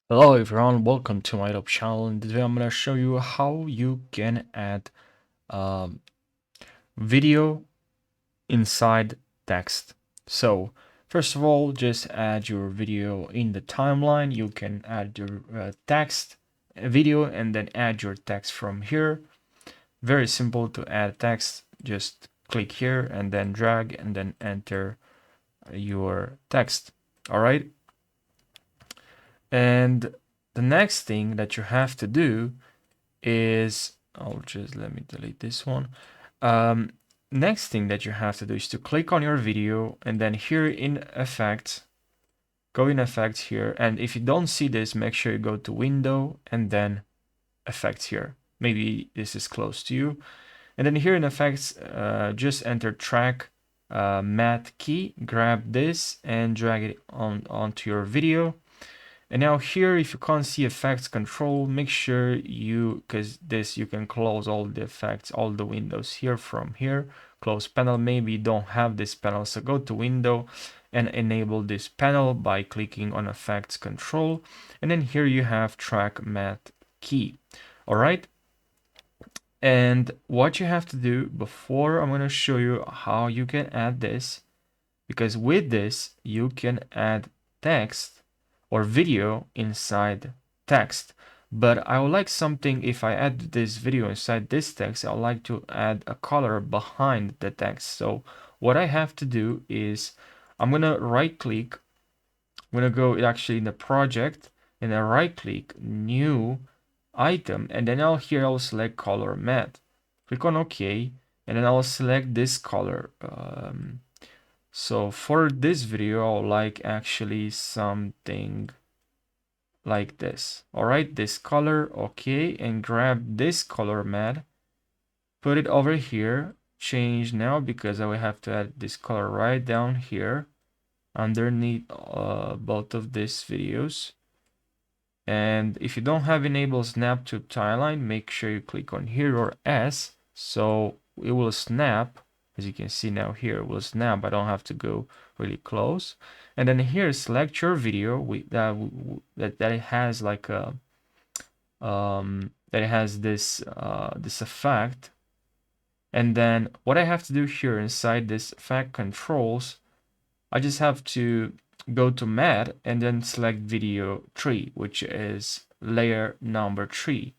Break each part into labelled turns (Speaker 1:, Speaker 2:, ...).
Speaker 1: Hello everyone, welcome to my Adobe channel. In this video I'm going to show you how you can add um, video inside text. So first of all, just add your video in the timeline. You can add your text video and then add your text from here. Very simple to add text. Just click here and then drag and then enter your text. All right. And the next thing that you have to do is, let me delete this one. Um, Next thing that you have to do is to click on your video and then here in effects, go in effects here. And if you don't see this, make sure you go to window and then effects here. Maybe this is close to you. And then here in effects, just enter track matte key, grab this and drag it onto your video. And now here, if you can't see effects control, make sure because this, you can close all the effects, all the windows here from here. Close panel, maybe you don't have this panel, so go to window and enable this panel by clicking on effects control. And then here you have track matte key. All right. And what you have to do before, I'm going to show you how you can add this, because with this, you can add text or video inside text. But I would like something, if I add this video inside this text, I would like to add a color behind the text. So what I have to do is I'm gonna right click, I'm gonna go actually in the project and then right click new item, and then I'll select color matte. Click on OK, and then I'll select this color. So for this video, I would like actually something like this. All right, this color, okay, and grab this color matte, put it over here, change now because I will have to add this color right down here underneath both of these videos. And if you don't have enable snap to timeline, make sure you click on here or S, so it will snap. As you can see now here, it will snap. I don't have to go really close. And then here, select your video that it has like a that it has this this effect. And then what I have to do here inside this effect controls, I just have to go to matte and then select video 3, which is layer number 3.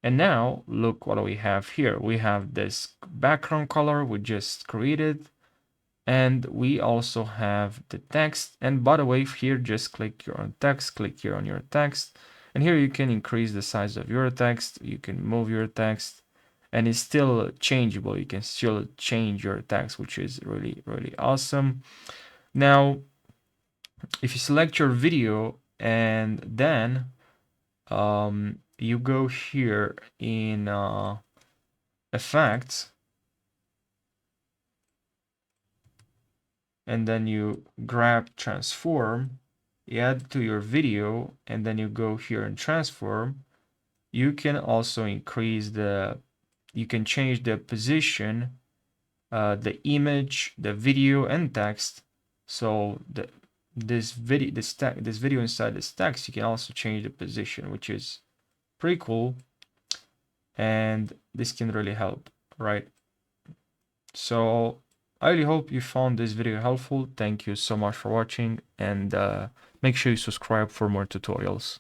Speaker 1: And now look what we have here. We have this background color we just created, and we also have the text. And by the way, here just click here on text, click here on your text, and here you can increase the size of your text, you can move your text, and it's still changeable. You can still change your text, which is really, really awesome. Now, if you select your video and then you go here in effects, and then you grab transform, you add to your video, and then you go here and transform. You can also increase you can change the position, the image, the video, and text. So this video inside this text, you can also change the position, which is pretty cool, and this can really help, right? So I really hope you found this video helpful. Thank you so much for watching, and make sure you subscribe for more tutorials.